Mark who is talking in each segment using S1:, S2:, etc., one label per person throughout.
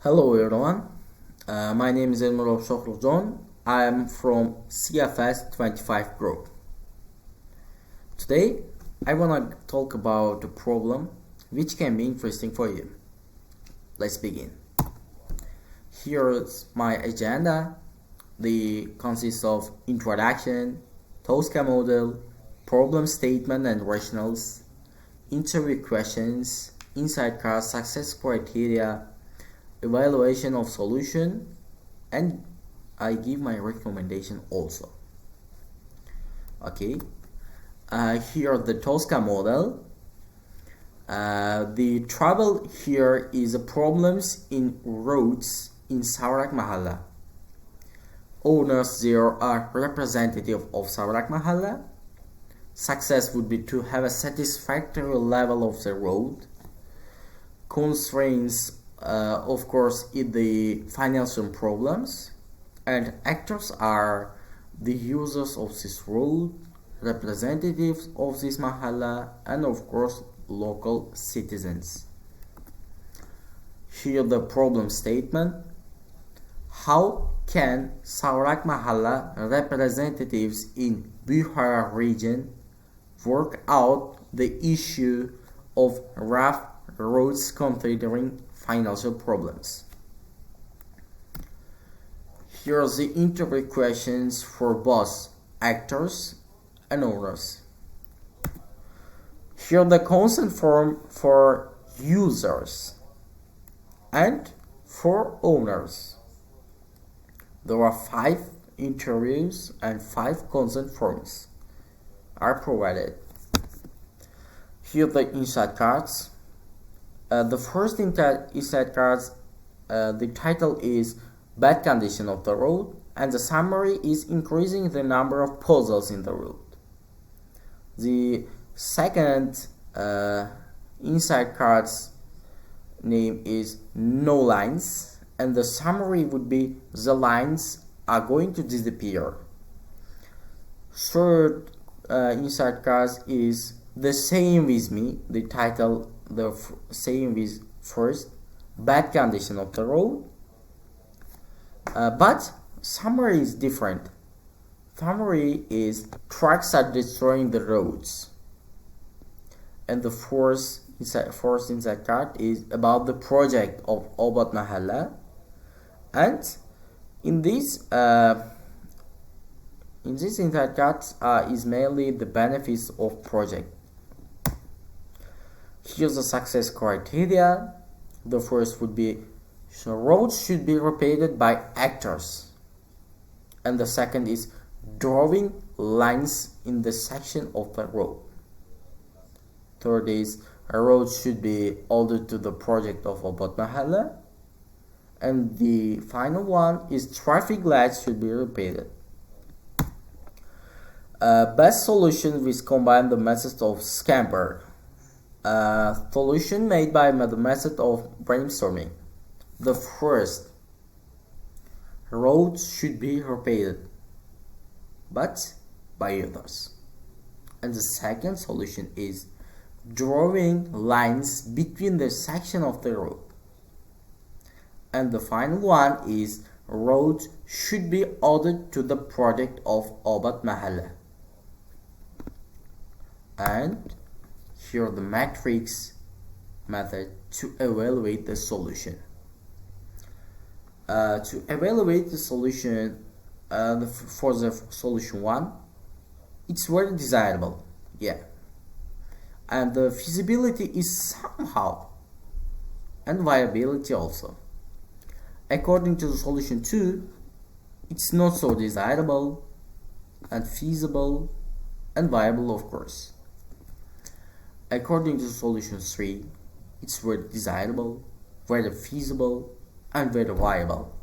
S1: Hello everyone, my name is Elmar Shoklujon. I am from CFS 25 group. Today I want to talk about a problem which can be interesting for you. Let's begin. Here's my agenda. The consists of introduction, Tosca model, problem statement and rationals, interview questions, insight cards, success criteria, evaluation of solution, and I give my recommendation also. Okay, here the Tosca model. The trouble here is problems in roads in Sawarak Mahalla. Owners there are representative of Sawarak Mahalla. Success would be to have a satisfactory level of the road. Constraints, of course, in the financial problems, and actors are the users of this road, representatives of this mahalla, and of course local citizens. Here the problem statement. How can Sawarak Mahalla representatives in Bihar region work out the issue of rough roads considering financial problems? Here are the interview questions for both actors and owners. Here the consent form for users and for owners. There are 5 interviews and 5 consent forms are provided. Here the insight cards. The first insight cards, the title is Bad Condition of the Road, and the summary is increasing the number of puzzles in the road. The second insight card's name is No Lines, and the summary would be the lines are going to disappear. Third insight card is The Same With Me, the title the same with first, Bad Condition of the Road, but summary is different. Summary is Trucks are destroying the roads, and the fourth insight card is about the project of Obat Mahalla, and in this insight cards is mainly the benefits of project. Here's the success criteria. The first would be roads should be repaired by actors, and the second is drawing lines in the section of the road. Third is a road should be ordered to the project of Obat Mahalla, and the final one is traffic lights should be repaired. Best solution which combine the methods of Scamper. Solution made by the method of brainstorming. The first, roads should be repaired, but by others. And the second solution is drawing lines between the section of the road. And the final one is roads should be ordered to the project of Obat Mahalla. And here the matrix method to evaluate the solution. To evaluate the solution for the solution 1, it's very desirable, yeah, and the feasibility is somehow, and viability also. According to the solution 2, it's not so desirable and feasible and viable, of course. According to solution 3, it's very desirable, very feasible, and very viable.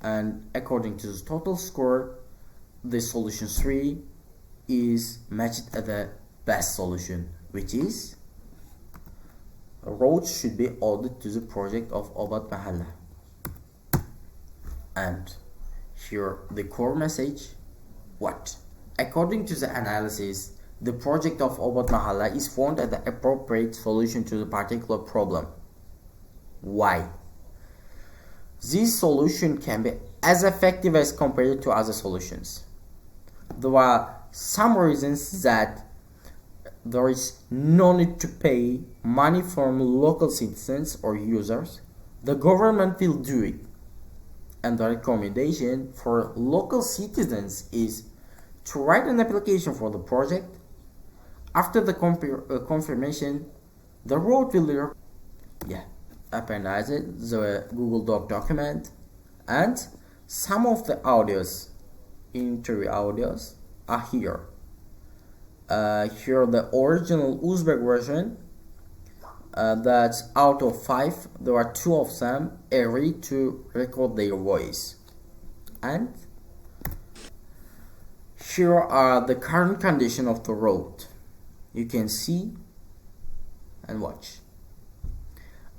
S1: And according to the total score, the solution 3 is matched at the best solution, which is roads should be ordered to the project of Obat Mahalla. And here the core message. What? According to the analysis, the project of Obat Mahalla is found as the appropriate solution to the particular problem. Why? This solution can be as effective as compared to other solutions. There are some reasons that there is no need to pay money from local citizens or users. The government will do it. And the recommendation for local citizens is to write an application for the project. After the confirmation, the road will appendix the Google Doc document, and some of the audios, interview audios, are here. Here the original Uzbek version, that's out of 5, there are 2 of them agreed to record their voice. And here are the current condition of the road. You can see and watch.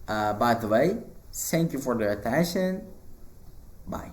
S1: By the way, thank you for the attention. Bye.